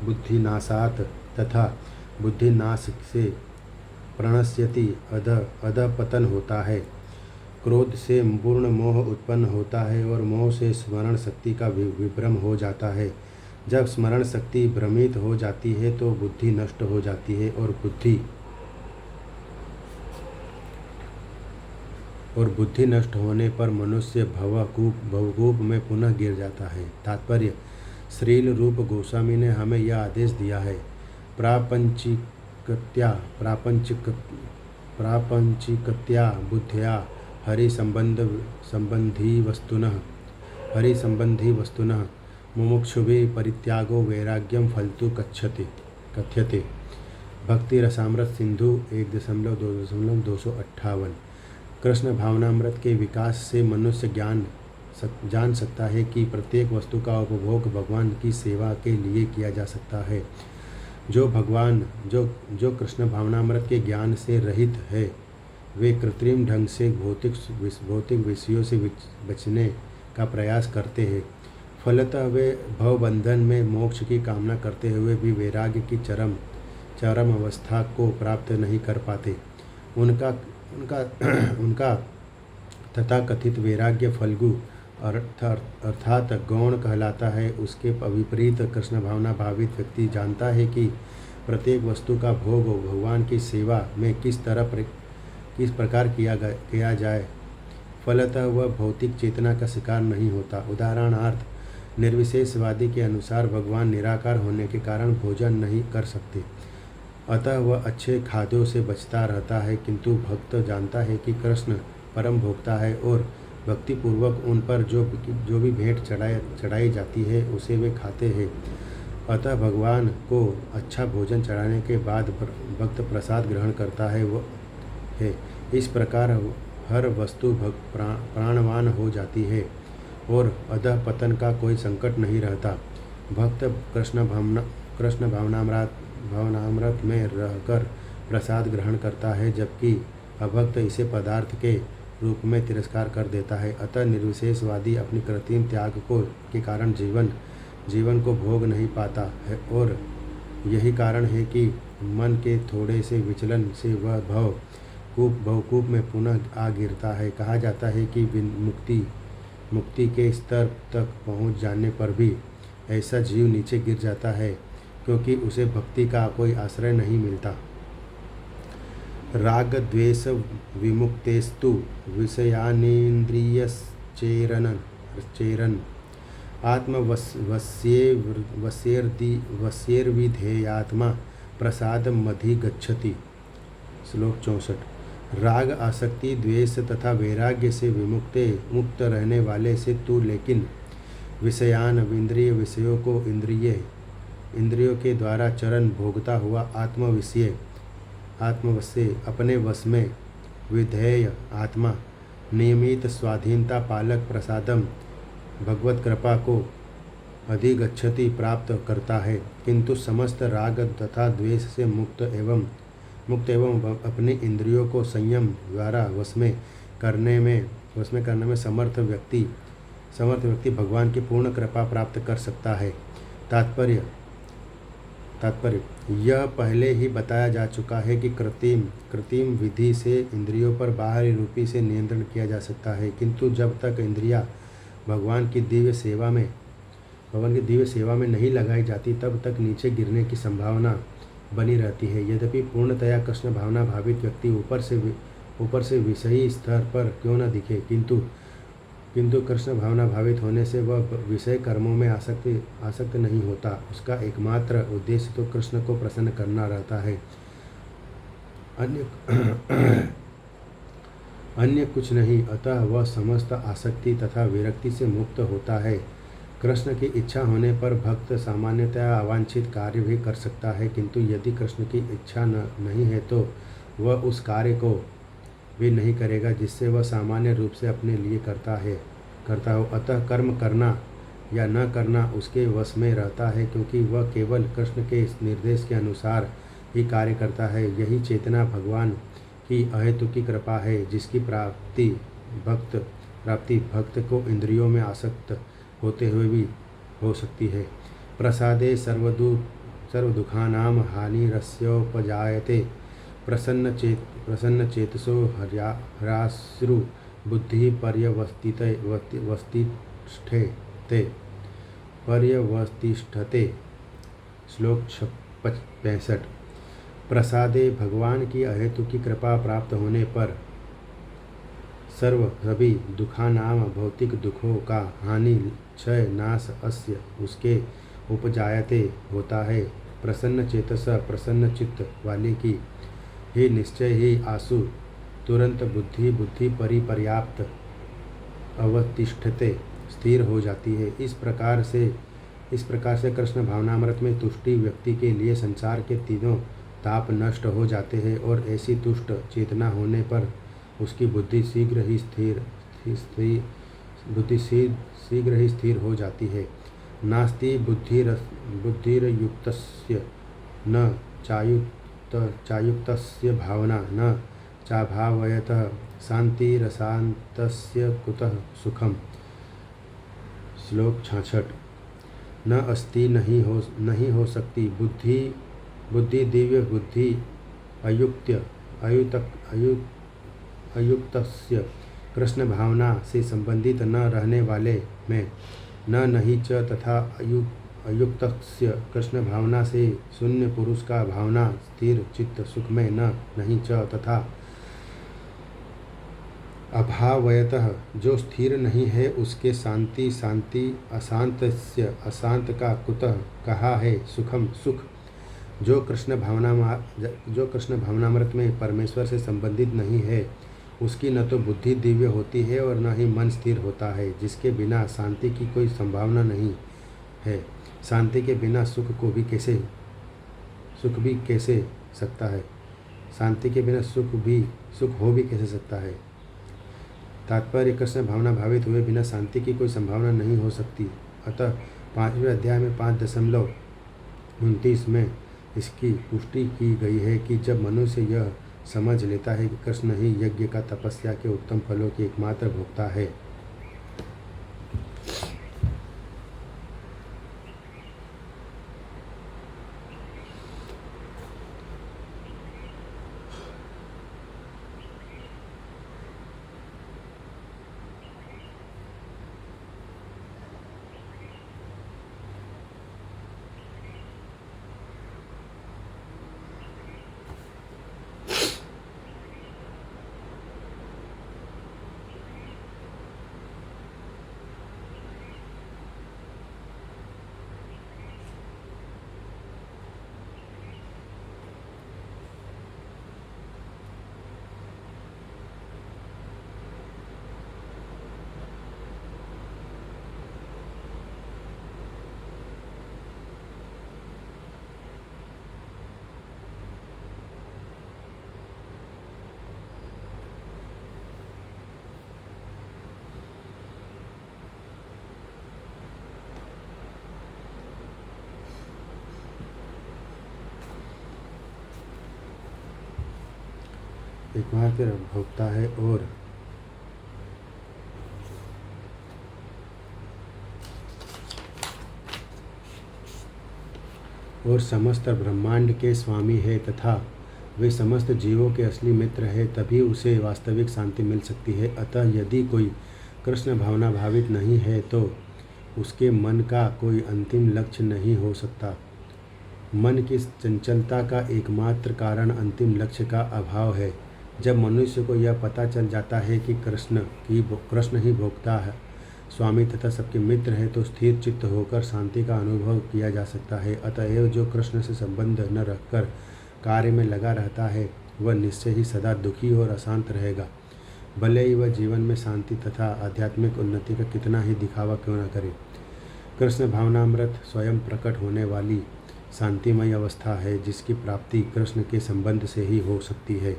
बुद्धिनाशात तथा बुद्धिनाश से प्रणश्यति अधपतन होता है। क्रोध से पूर्ण मोह उत्पन्न होता है और मोह से स्मरण शक्ति का विभ्रम हो जाता है। जब स्मरण शक्ति भ्रमित हो जाती है तो बुद्धि नष्ट हो जाती है और बुद्धि नष्ट होने पर मनुष्य भवकूप में पुनः गिर जाता है। तात्पर्य: श्रील रूप गोस्वामी ने हमें यह आदेश दिया है, प्रापंचिकत्या बुद्धिया हरि संबंधी वस्तुनः मुमुक्षुभिः परित्यागो वैराग्यम फलतु कथ्यते। भक्ति रसामृत सिंधु 1.2.258। कृष्ण भावनामृत के विकास से मनुष्य जान सकता है कि प्रत्येक वस्तु का उपभोग भगवान की सेवा के लिए किया जा सकता है। जो कृष्ण भावनामृत के ज्ञान से रहित है वे कृत्रिम ढंग से भौतिक विषयों से बचने का प्रयास करते हैं। फलतः वे भवबंधन में मोक्ष की कामना करते हुए भी वैराग्य की चरम अवस्था को प्राप्त नहीं कर पाते। उनका तथाकथित वैराग्य फल्गु अर्थात गौण कहलाता है। उसके विपरीत कृष्ण भावना भावित व्यक्ति जानता है कि प्रत्येक वस्तु का भोग भगवान की सेवा में किस प्रकार किया जाए। फलतः वह भौतिक चेतना का शिकार नहीं होता। उदाहरणार्थ, निर्विशेषवादी के अनुसार भगवान निराकार होने के कारण भोजन नहीं कर सकते, अतः वह अच्छे खाद्यों से बचता रहता है। किंतु भक्त जानता है कि कृष्ण परम भोक्ता है और भक्तिपूर्वक उन पर जो भी भेंट चढ़ाई जाती है उसे वे खाते हैं। अतः भगवान को अच्छा भोजन चढ़ाने के बाद भक्त प्रसाद ग्रहण करता है। इस प्रकार हर वस्तु प्राणवान हो जाती है और अधः पतन का कोई संकट नहीं रहता। भक्त कृष्ण भावनामृत में रहकर प्रसाद ग्रहण करता है, जबकि अभक्त इसे पदार्थ के रूप में तिरस्कार कर देता है। अतः निर्विशेषवादी अपनी कृत्रिम त्याग के कारण जीवन को भोग नहीं पाता है, और यही कारण है कि मन के थोड़े से विचलन से वह भवकूप में पुनः आ गिरता है। कहा जाता है कि मुक्ति के स्तर तक पहुँच जाने पर भी ऐसा जीव नीचे गिर जाता है, क्योंकि उसे भक्ति का कोई आश्रय नहीं मिलता। राग द्वेष विमुक्तेस्तु विषयानेन्द्रियश्चेरन् आत्मवश्यैर्विधेयात्मा प्रसादमधिगच्छति। श्लोक 64। राग, आसक्ति, द्वेष तथा वैराग्य से मुक्त रहने वाले से तू लेकिन विषयान इंद्रिय विषयों को इंद्रियों के द्वारा चरण भोगता हुआ आत्मवश्य अपने वश में विधेय आत्मा नियमित स्वाधीनता पालक प्रसादम भगवत कृपा को अधिगच्छति प्राप्त करता है, किंतु समस्त राग तथा द्वेष से मुक्त एवं अपने इंद्रियों को संयम द्वारा वश में करने में समर्थ व्यक्ति भगवान की पूर्ण कृपा प्राप्त कर सकता है। तात्पर्य यह पहले ही बताया जा चुका है कि कृत्रिम विधि से इंद्रियों पर बाहरी रूपी से नियंत्रण किया जा सकता है, किंतु जब तक इंद्रियां भगवान की दिव्य सेवा में नहीं लगाई जाती तब तक नीचे गिरने की संभावना बनी रहती है। यद्यपि पूर्णतया कृष्ण भावना भावित व्यक्ति ऊपर से विषयी स्तर पर क्यों न दिखे, किंतु कृष्ण भावना भावित होने से वह विषय कर्मों में आसक्त नहीं होता। उसका एकमात्र उद्देश्य तो कृष्ण को प्रसन्न करना रहता है, अन्य कुछ नहीं। अतः वह समस्त आसक्ति तथा विरक्ति से मुक्त होता है। कृष्ण की इच्छा होने पर भक्त सामान्यतया अवांछित कार्य भी कर सकता है, किंतु यदि कृष्ण की इच्छा नहीं है तो वह उस कार्य को भी नहीं करेगा जिससे वह सामान्य रूप से अपने लिए करता हो। अतः कर्म करना या न करना उसके वश में रहता है, क्योंकि वह केवल कृष्ण के निर्देश के अनुसार ही कार्य करता है। यही चेतना भगवान की अहेतुकी कृपा है, जिसकी प्राप्ति भक्त को इंद्रियों में आसक्त होते हुए भी हो सकती है। प्रसादे सर्वदुखानां हानिरस्योपजायते प्रसन्न चेतसो ह्रासृ बुद्धि पर्यवतिष्ठते। श्लोक 65। प्रसादे भगवान की अहेतुकी कृपा प्राप्त होने पर सभी दुखानाम भौतिक दुखों का हानि क्षय नाश अस्य उसके उपजायते होता है। प्रसन्न चेतस प्रसन्न चित्त वाले की ही निश्चय ही आसु तुरंत बुद्धि परिपर्याप्त अवतिष्ठते स्थिर हो जाती है। इस प्रकार से कृष्ण भावनामृत में तुष्टि व्यक्ति के लिए संसार के तीनों ताप नष्ट हो जाते हैं, और ऐसी तुष्ट चेतना होने पर उसकी बुद्धि शीघ्र ही स्थिर हो जाती है। नास्ति बुद्धिर्युक्तस्य न चायुक्तस्य भावना न चाभावयतः शांतिरशांतस्य कुतः सुखम। श्लोक 66। न अस्ति नहीं हो सकती बुद्धि दिव्य बुद्धि अयुक्तस्य कृष्ण भावना से संबंधित न रहने वाले में, नहीं च तथा अयुक्तस्य कृष्ण भावना से शून्य पुरुष का भावना स्थिर चित्त सुख में नहीं च तथा अभावयतः जो स्थिर नहीं है उसके शांति अशांत का कुतः कहा है सुखम सुख। जो कृष्ण भावनामृत में परमेश्वर से संबंधित नहीं है उसकी न तो बुद्धि दिव्य होती है और न ही मन स्थिर होता है, जिसके बिना शांति की कोई संभावना नहीं है। शांति के बिना सुख भी कैसे सकता है? शांति के बिना सुख हो भी कैसे सकता है? तात्पर्य कृष्ण भावना भावित हुए बिना शांति की कोई संभावना नहीं हो सकती। अतः 5वें अध्याय में 5.29 में इसकी पुष्टि की गई है कि जब मनुष्य यह समझ लेता है कि कृष्ण ही यज्ञ का तपस्या के उत्तम फलों के एकमात्र भोक्ता है। एकमात्र भोक्ता है और समस्त ब्रह्मांड के स्वामी है तथा वे समस्त जीवों के असली मित्र है, तभी उसे वास्तविक शांति मिल सकती है। अतः यदि कोई कृष्ण भावना भावित नहीं है तो उसके मन का कोई अंतिम लक्ष्य नहीं हो सकता। मन की चंचलता का एकमात्र कारण अंतिम लक्ष्य का अभाव है। जब मनुष्य को यह पता चल जाता है कि कृष्ण ही भोक्ता है, स्वामी तथा सबके मित्र है, तो स्थिर चित्त होकर शांति का अनुभव किया जा सकता है। अतएव जो कृष्ण से संबंध न रखकर कार्य में लगा रहता है वह निश्चय ही सदा दुखी और अशांत रहेगा, भले ही वह जीवन में शांति तथा आध्यात्मिक उन्नति का कितना ही दिखावा क्यों न करे। कृष्ण भावनामृत स्वयं प्रकट होने वाली शांतिमय अवस्था है, जिसकी प्राप्ति कृष्ण के संबंध से ही हो सकती है।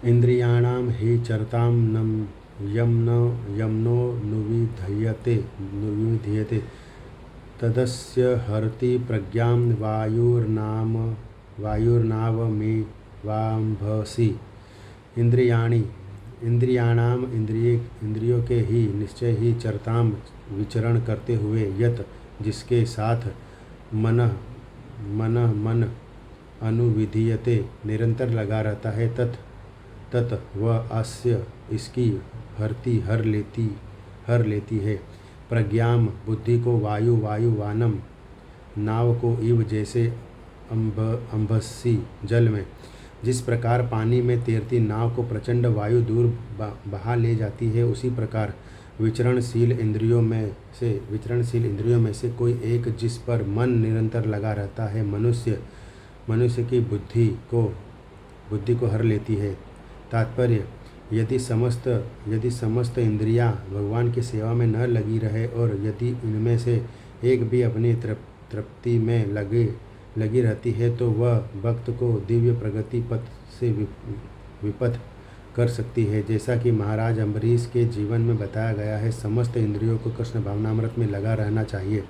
इंद्रियाणाम हि चरतां यम्नो नुविधीयते तदस्य हरति प्रज्ञां वायुर्नावमेवाम्भसि। इंद्रियों के ही निश्चय ही चरताम विचरण करते हुए यत जिसके साथ मन अनुविधीयते निरंतर लगा रहता है, तत् वह अस्य इसकी हर लेती है। प्रज्ञाम बुद्धि को वायुवानम नाव को इव जैसे अंभसी जल में जिस प्रकार पानी में तैरती नाव को प्रचंड वायु दूर बहा ले जाती है, उसी प्रकार विचरणशील इंद्रियों में से कोई एक जिस पर मन निरंतर लगा रहता है मनुष्य की बुद्धि को हर लेती है। तात्पर्य, यदि समस्त इंद्रियां भगवान की सेवा में न लगी रहे और यदि इनमें से एक भी अपनी तृप्ति में लगी रहती है, तो वह भक्त को दिव्य प्रगति पथ से विपथ कर सकती है। जैसा कि महाराज अम्बरीश के जीवन में बताया गया है, समस्त इंद्रियों को कृष्ण भावनामृत में लगा रहना चाहिए,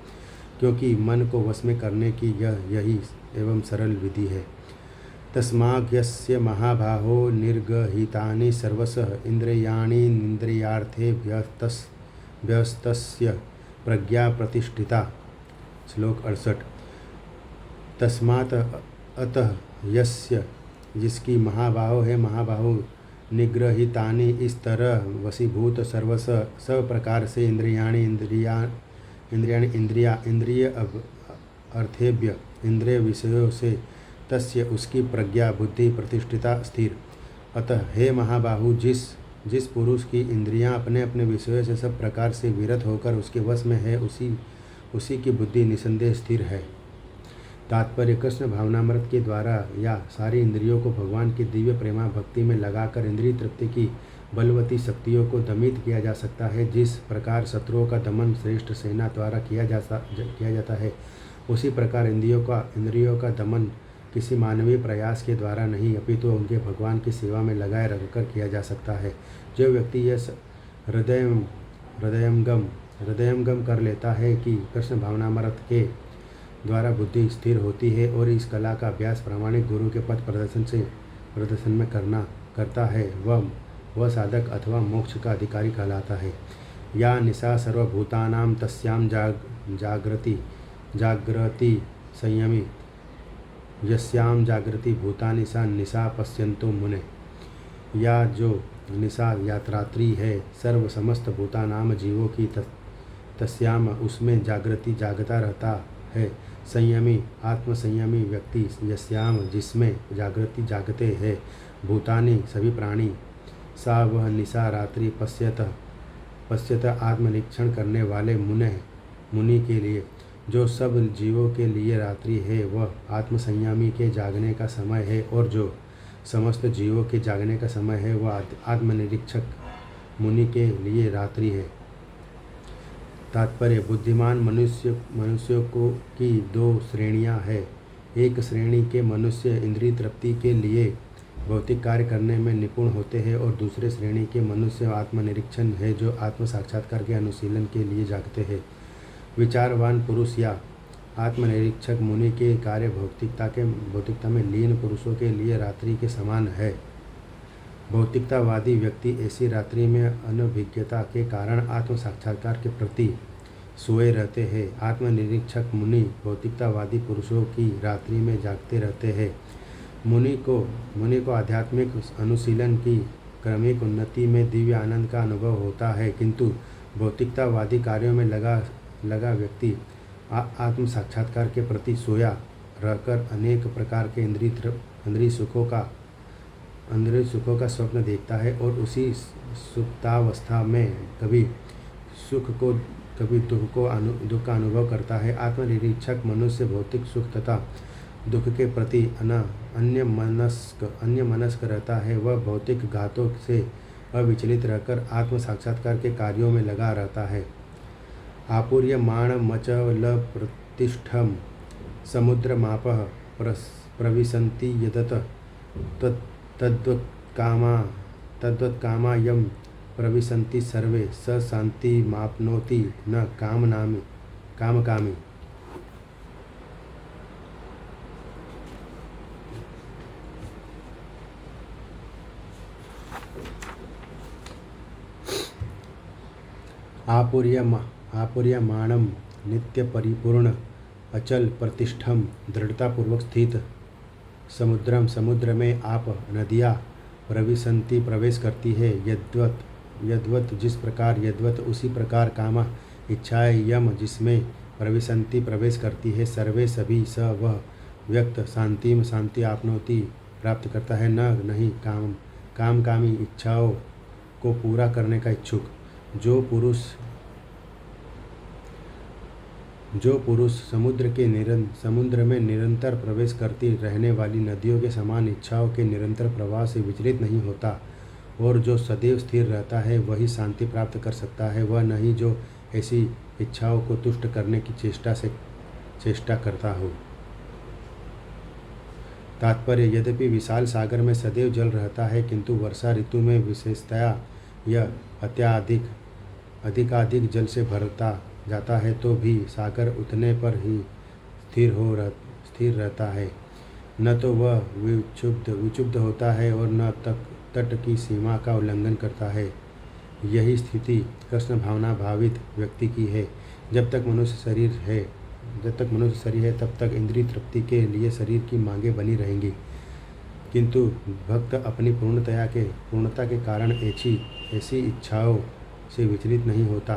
क्योंकि मन को वश में करने की यही एवं सरल विधि है। तस्माद्यस्य महाबाहो निर्गहितानि सर्वशः इंद्रियाणीन्द्रियार्थेभ्यस्तस्य प्रज्ञा प्रतिष्ठिता। श्लोक 68। तस्मात् अतः यस्य जिसकी महाबाहो निग्रहितानि इस तरह वशीभूत सर्वशः सब प्रकार से इंद्रिय अर्थेभ्य इंद्रिय विषयों से तस्य उसकी प्रज्ञा बुद्धि प्रतिष्ठिता स्थिर। अतः हे महाबाहु, जिस पुरुष की इंद्रियां अपने अपने विषयों से सब प्रकार से विरत होकर उसके वश में है, उसी की बुद्धि निसंदेह स्थिर है। तात्पर्य, कृष्ण भावनामृत के द्वारा या सारी इंद्रियों को भगवान की दिव्य प्रेमा भक्ति में लगाकर इंद्रिय तृप्ति की बलवती शक्तियों को दमित किया जा सकता है। जिस प्रकार शत्रुओं का दमन श्रेष्ठ सेना द्वारा किया जाता है, उसी प्रकार इंद्रियों का दमन किसी मानवीय प्रयास के द्वारा नहीं, अपितु उनके भगवान की सेवा में लगाए रखकर किया जा सकता है। जो व्यक्ति यह हृदयंगम हृदयंगम कर लेता है कि कृष्ण भावनामृत के द्वारा बुद्धि स्थिर होती है और इस कला का अभ्यास प्रामाणिक गुरु के पथ प्रदर्शन में करता है, वह साधक अथवा मोक्ष का अधिकारी कहलाता है। या निशा सर्वभूतानां तस्यां जागृति संयमी यस्यां जागृति भूतानि सा निशा पश्यन्तो मुने। या जो निशा यात्रात्री है सर्व समस्त भूतानाम जीवों की तस्याम उसमें जागृति जागता रहता है। संयमी आत्मसंयमी व्यक्ति यस्याम जिसमें जागृति जागते हैं भूतानि सभी प्राणी सा वह निशा रात्रि पश्यत आत्मनिरीक्षण करने वाले मुनि के लिए जो सब जीवों के लिए रात्रि है वह आत्मसंयमी के जागने का समय है और जो समस्त जीवों के जागने का समय है वह आत्मनिरीक्षक मुनि के लिए रात्रि है। तात्पर्य बुद्धिमान मनुष्यों को की दो श्रेणियां हैं। एक श्रेणी के मनुष्य इंद्रिय तृप्ति के लिए भौतिक कार्य करने में निपुण होते हैं और दूसरे श्रेणी के मनुष्य आत्मनिरीक्षण है जो आत्म साक्षात्कार के अनुशीलन के लिए जागते हैं। विचारवान पुरुष या आत्मनिरीक्षक मुनि के कार्य भौतिकता में लीन पुरुषों के लिए रात्रि के समान है। भौतिकतावादी व्यक्ति ऐसी रात्रि में अनभिज्ञता के कारण आत्म साक्षात्कार के प्रति सोए रहते हैं। आत्मनिरीक्षक मुनि भौतिकतावादी पुरुषों की रात्रि में जागते रहते हैं। मुनि को आध्यात्मिक अनुशीलन की क्रमिक उन्नति में दिव्य आनंद का अनुभव होता है, किंतु भौतिकतावादी कार्यों में लगा व्यक्ति आत्म साक्षात्कार के प्रति सोया रहकर अनेक प्रकार के इंद्रिय सुखों का स्वप्न देखता है और उसी सुप्तावस्था में कभी सुख को कभी दुख का अनुभव करता है। आत्मनिरीक्षक मनुष्य भौतिक सुख तथा दुख के प्रति अन्यमनस्क रहता है। वह भौतिक घातों से अविचलित रहकर आत्म साक्षात्कार के कार्यों में लगा रहता है। आपूर्यमाणमचलप्रतिष्ठं समुद्रमापः प्रविशन्ति यदत तद्वत्कामा यं प्रविशन्ति सर्वे स शान्तिमाप्नोति न कामकामी। आपूर्यमाणम नित्य परिपूर्ण अचल प्रतिष्ठम दृढ़तापूर्वक स्थित समुद्र में आप नदियाँ प्रविशन्ति प्रवेश करती है। यद्वत जिस प्रकार यद्वत उसी प्रकार कामा इच्छाएं यम जिसमें प्रविशन्ति प्रवेश करती है सर्वे सभी स वह व्यक्त शांति आपनोति प्राप्त करता है। नहीं कामकामी इच्छाओं को पूरा करने का इच्छुक। जो पुरुष समुद्र में निरंतर प्रवेश करती रहने वाली नदियों के समान इच्छाओं के निरंतर प्रवाह से विचलित नहीं होता और जो सदैव स्थिर रहता है वही शांति प्राप्त कर सकता है। वह नहीं जो ऐसी इच्छाओं को तुष्ट करने की चेष्टा करता हो। तात्पर्य यद्यपि विशाल सागर में सदैव जल रहता है, किंतु वर्षा ऋतु में विशेषतया यह अधिकाधिक जल से भरता जाता है तो भी सागर उतने पर ही स्थिर रहता है। न तो वह विक्षुब्ध होता है और न तट की सीमा का उल्लंघन करता है। यही स्थिति कृष्ण भावना भावित व्यक्ति की है। जब तक मनुष्य शरीर है तब तक इंद्रिय तृप्ति के लिए शरीर की मांगें बनी रहेंगी, किंतु भक्त अपनी पूर्णता के कारण ऐसी इच्छाओं से विचलित नहीं होता।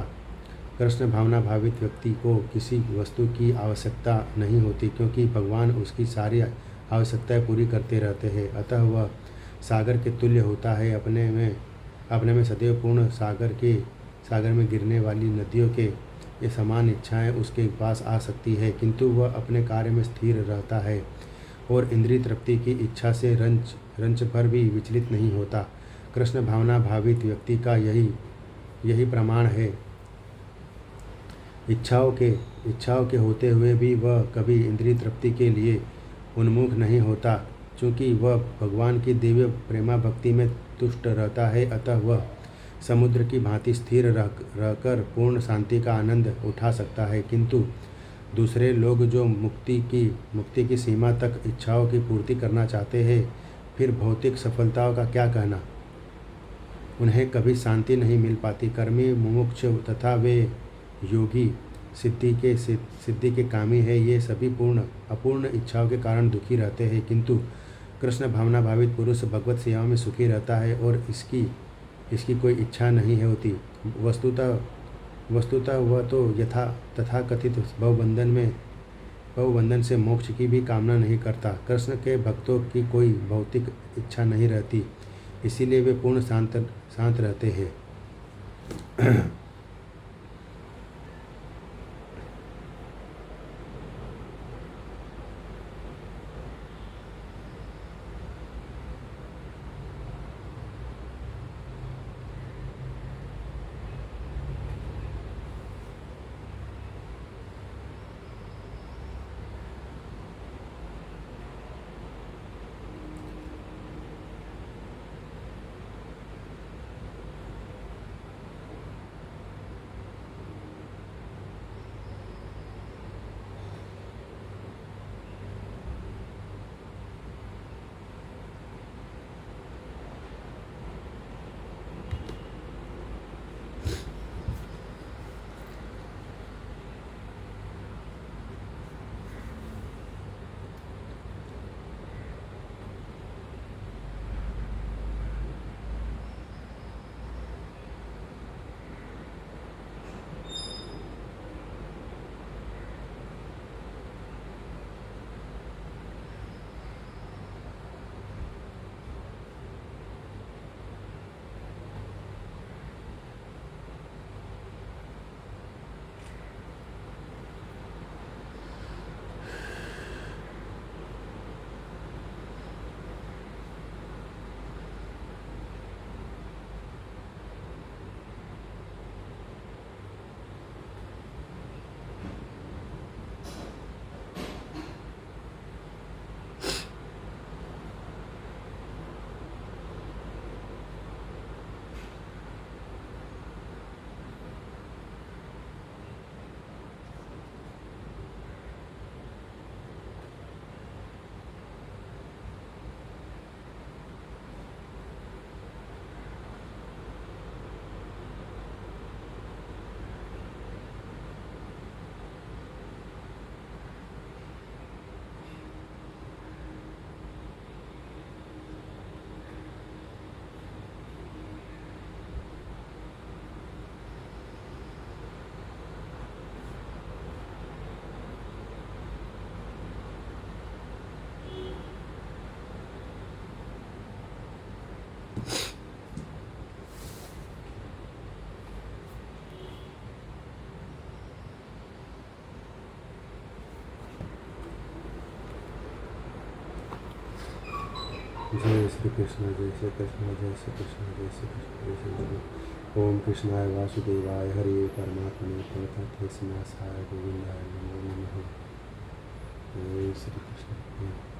कृष्ण भावना भावित व्यक्ति को किसी वस्तु की आवश्यकता नहीं होती, क्योंकि भगवान उसकी सारी आवश्यकताएं पूरी करते रहते हैं। अतः वह सागर के तुल्य होता है। अपने में सदैव पूर्ण सागर में गिरने वाली नदियों के ये समान इच्छाएं उसके पास आ सकती है, किंतु वह अपने कार्य में स्थिर रहता है और इंद्रिय तृप्ति की इच्छा से रंच भर भी विचलित नहीं होता। कृष्ण भावना भावित व्यक्ति का यही प्रमाण है। इच्छाओं के होते हुए भी वह कभी इंद्रिय तृप्ति के लिए उन्मुख नहीं होता, चूँकि वह भगवान की दिव्य प्रेमा भक्ति में तुष्ट रहता है। अतः वह समुद्र की भांति स्थिर रहकर पूर्ण शांति का आनंद उठा सकता है, किंतु दूसरे लोग जो मुक्ति की सीमा तक इच्छाओं की पूर्ति करना चाहते हैं, फिर भौतिक सफलताओं का क्या कहना। उन्हें कभी शांति नहीं मिल पाती। कर्मी, मुमुक्ष तथा वे योगी सिद्धि के कामी है, ये सभी अपूर्ण इच्छाओं के कारण दुखी रहते हैं, किंतु कृष्ण भावना भावित पुरुष भगवत सेवा में सुखी रहता है और इसकी कोई इच्छा नहीं है होती। वस्तुतः वह तो तथाकथित भवबंधन से मोक्ष की भी कामना नहीं करता। कृष्ण के भक्तों की कोई भौतिक इच्छा नहीं रहती, इसीलिए वे पूर्ण शांत रहते हैं। जय श्री कृष्ण, जय श्री कृष्ण, जय श्री कृष्ण, जय श्री कृष्ण, जय श्री कृष्ण। ओम कृष्णाय वासुदेवाय हरे परमात्मने प्रणतनाथाय गोविंदाय नमो नमः। जय श्री कृष्ण।